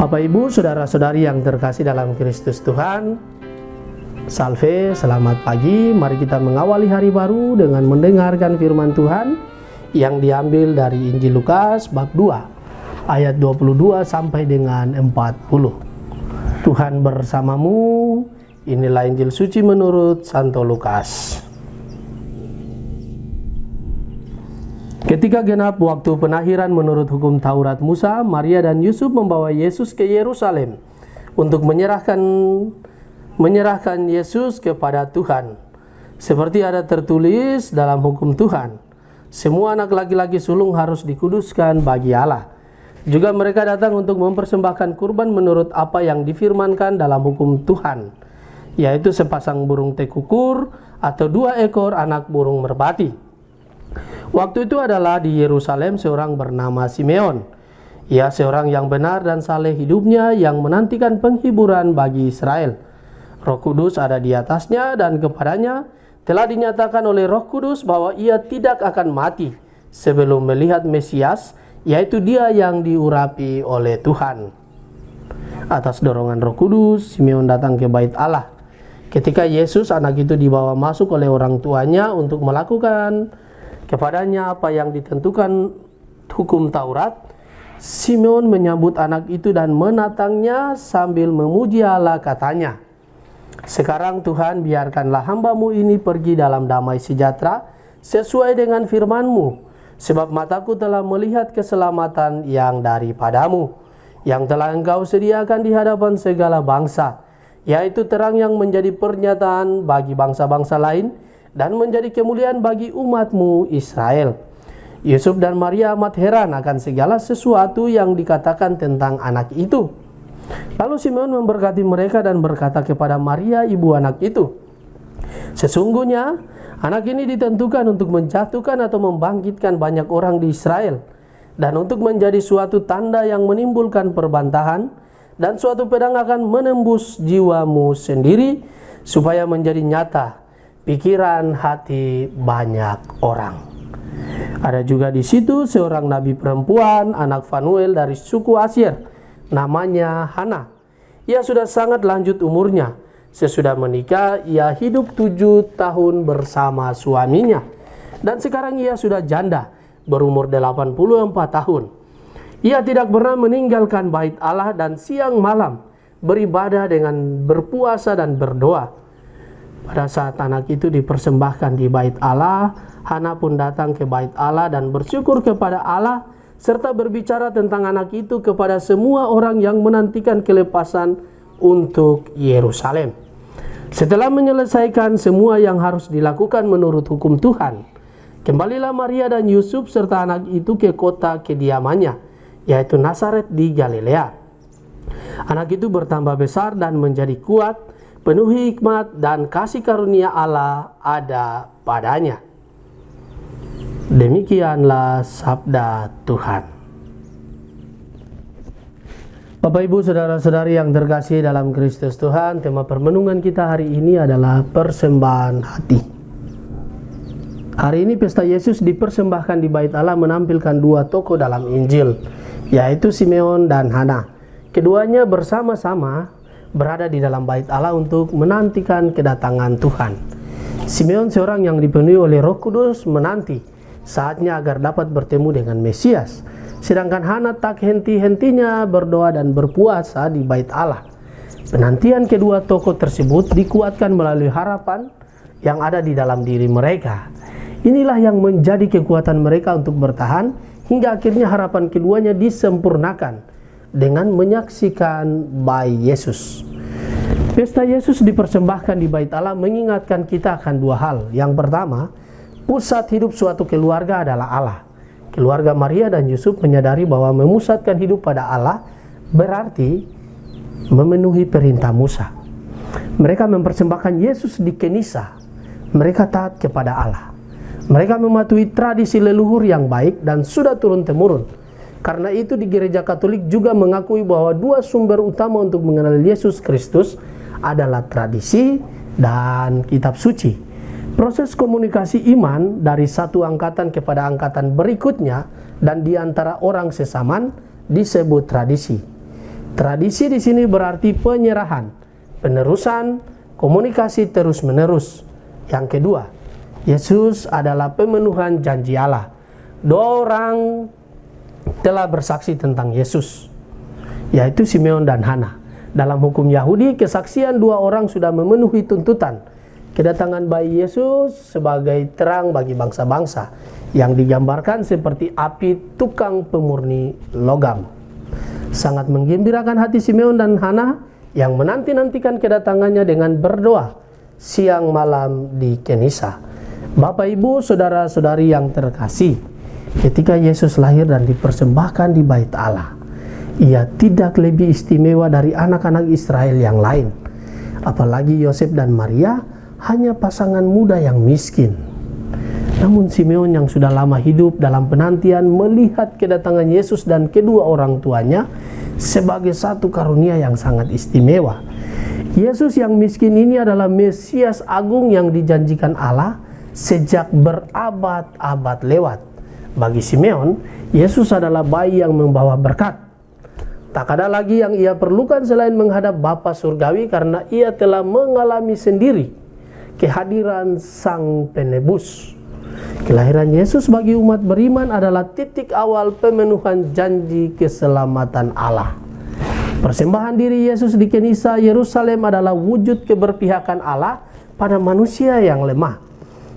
Bapak Ibu, saudara-saudari yang terkasih dalam Kristus Tuhan, salve, selamat pagi. Mari kita mengawali hari baru dengan mendengarkan firman Tuhan yang diambil dari Injil Lukas bab 2 ayat 22 sampai dengan 40. Tuhan bersamamu. Inilah Injil suci menurut Santo Lukas. Ketika genap waktu penakhiran menurut hukum Taurat Musa, Maria dan Yusuf membawa Yesus ke Yerusalem untuk menyerahkan Yesus kepada Tuhan. Seperti ada tertulis dalam hukum Tuhan, semua anak laki-laki sulung harus dikuduskan bagi Allah. Juga mereka datang untuk mempersembahkan kurban menurut apa yang difirmankan dalam hukum Tuhan, yaitu sepasang burung tekukur atau 2 ekor anak burung merpati. Waktu itu adalah di Yerusalem seorang bernama Simeon. Ia seorang yang benar dan saleh hidupnya, yang menantikan penghiburan bagi Israel. Roh Kudus ada di atasnya, dan kepadanya telah dinyatakan oleh Roh Kudus bahwa ia tidak akan mati sebelum melihat Mesias, yaitu Dia yang diurapi oleh Tuhan. Atas dorongan Roh Kudus, Simeon datang ke bait Allah. Ketika Yesus, anak itu, dibawa masuk oleh orang tuanya untuk melakukan kepadanya apa yang ditentukan hukum Taurat, Simeon menyambut anak itu dan menatangnya sambil memuji Allah, katanya, "Sekarang Tuhan, biarkanlah hamba-Mu ini pergi dalam damai sejahtera sesuai dengan firman-Mu, sebab mataku telah melihat keselamatan yang daripada-Mu, yang telah Engkau sediakan di hadapan segala bangsa, yaitu terang yang menjadi pernyataan bagi bangsa-bangsa lain dan menjadi kemuliaan bagi umat-Mu Israel." Yusuf dan Maria amat heran akan segala sesuatu yang dikatakan tentang anak itu. Lalu Simeon memberkati mereka dan berkata kepada Maria, ibu anak itu, "Sesungguhnya anak ini ditentukan untuk menjatuhkan atau membangkitkan banyak orang di Israel, dan untuk menjadi suatu tanda yang menimbulkan perbantahan, dan suatu pedang akan menembus jiwamu sendiri, supaya menjadi nyata pikiran hati banyak orang." Ada juga di situ seorang nabi perempuan, anak Fanuel dari suku Asyir, namanya Hana. Ia sudah sangat lanjut umurnya. Sesudah menikah, ia hidup 7 tahun bersama suaminya. Dan sekarang ia sudah janda, berumur 84 tahun. Ia tidak pernah meninggalkan bait Allah dan siang malam beribadah dengan berpuasa dan berdoa. Pada saat anak itu dipersembahkan di bait Allah, Hana pun datang ke bait Allah dan bersyukur kepada Allah, serta berbicara tentang anak itu kepada semua orang yang menantikan kelepasan untuk Yerusalem. Setelah menyelesaikan semua yang harus dilakukan menurut hukum Tuhan, kembalilah Maria dan Yusuf serta anak itu ke kota kediamannya, yaitu Nazaret di Galilea. Anak itu bertambah besar dan menjadi kuat, penuh hikmat, dan kasih karunia Allah ada padanya. Demikianlah sabda Tuhan. Bapak Ibu, saudara-saudari yang terkasih dalam Kristus Tuhan, tema permenungan kita hari ini adalah persembahan hati. Hari ini pesta Yesus dipersembahkan di bait Allah menampilkan 2 tokoh dalam Injil, yaitu Simeon dan Hana. Keduanya bersama-sama berada di dalam bait Allah untuk menantikan kedatangan Tuhan. Simeon seorang yang dipenuhi oleh Roh Kudus menanti saatnya agar dapat bertemu dengan Mesias. Sedangkan Hana tak henti-hentinya berdoa dan berpuasa di bait Allah. Penantian kedua tokoh tersebut dikuatkan melalui harapan yang ada di dalam diri mereka. Inilah yang menjadi kekuatan mereka untuk bertahan hingga akhirnya harapan keduanya disempurnakan dengan menyaksikan bayi Yesus. Pesta Yesus dipersembahkan di bait Allah mengingatkan kita akan 2 hal. Yang pertama, pusat hidup suatu keluarga adalah Allah. Keluarga Maria dan Yusuf menyadari bahwa memusatkan hidup pada Allah berarti memenuhi perintah Musa. Mereka mempersembahkan Yesus di Kenisa. Mereka taat kepada Allah. Mereka mematuhi tradisi leluhur yang baik dan sudah turun-temurun. Karena itu di Gereja Katolik juga mengakui bahwa 2 sumber utama untuk mengenal Yesus Kristus adalah tradisi dan kitab suci. Proses komunikasi iman dari satu angkatan kepada angkatan berikutnya dan di antara orang sesaman disebut tradisi. Tradisi di sini berarti penyerahan, penerusan, komunikasi terus-menerus. Yang kedua, Yesus adalah pemenuhan janji Allah. 2 orang telah bersaksi tentang Yesus, yaitu Simeon dan Hana. Dalam hukum Yahudi, kesaksian 2 orang sudah memenuhi tuntutan kedatangan bayi Yesus sebagai terang bagi bangsa-bangsa, yang digambarkan seperti api tukang pemurni logam. Sangat menggembirakan hati Simeon dan Hana yang menanti-nantikan kedatangannya dengan berdoa siang malam di Kenisa. Bapak, Ibu, saudara-saudari yang terkasih, ketika Yesus lahir dan dipersembahkan di Bait Allah, Ia tidak lebih istimewa dari anak-anak Israel yang lain. Apalagi Yosef dan Maria hanya pasangan muda yang miskin. Namun Simeon yang sudah lama hidup dalam penantian melihat kedatangan Yesus dan kedua orang tuanya sebagai satu karunia yang sangat istimewa. Yesus yang miskin ini adalah Mesias Agung yang dijanjikan Allah sejak berabad-abad lewat. Bagi Simeon, Yesus adalah bayi yang membawa berkat. Tak ada lagi yang ia perlukan selain menghadap Bapa Surgawi, karena ia telah mengalami sendiri kehadiran Sang Penebus. Kelahiran Yesus bagi umat beriman adalah titik awal pemenuhan janji keselamatan Allah. Persembahan diri Yesus di Kenisa, Yerusalem adalah wujud keberpihakan Allah pada manusia yang lemah.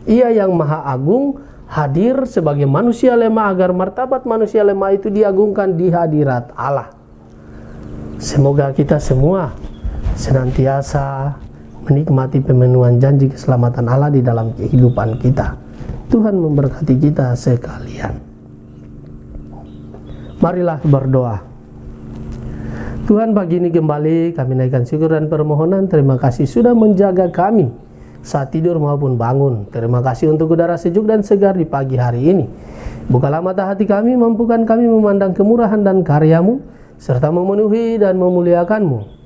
Ia yang Maha Agung hadir sebagai manusia lemah agar martabat manusia lemah itu diagungkan di hadirat Allah. Semoga kita semua senantiasa menikmati pemenuhan janji keselamatan Allah di dalam kehidupan kita. Tuhan memberkati kita sekalian. Marilah berdoa. Tuhan, pagi ini kembali kami naikkan syukur dan permohonan. Terima kasih sudah menjaga kami saat tidur maupun bangun. Terima kasih untuk udara sejuk dan segar di pagi hari ini. Bukalah mata hati kami, mampukan kami memandang kemurahan dan karya-Mu, serta memenuhi dan memuliakan-Mu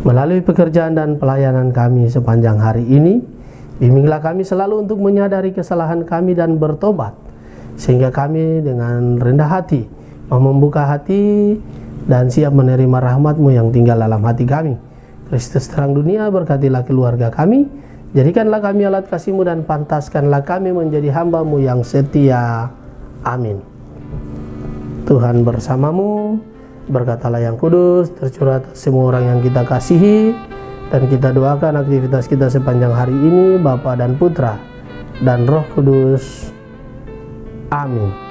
melalui pekerjaan dan pelayanan kami sepanjang hari ini. Bimbinglah kami selalu untuk menyadari kesalahan kami dan bertobat, sehingga kami dengan rendah hati mau membuka hati dan siap menerima rahmat-Mu yang tinggal dalam hati kami. Kristus terang dunia, berkatilah keluarga kami, jadikanlah kami alat kasih-Mu, dan pantaskanlah kami menjadi hamba-Mu yang setia. Amin. Tuhan bersamamu, berkatalah yang kudus, tercurah atas semua orang yang kita kasihi, dan kita doakan aktivitas kita sepanjang hari ini, Bapa dan Putra dan Roh Kudus. Amin.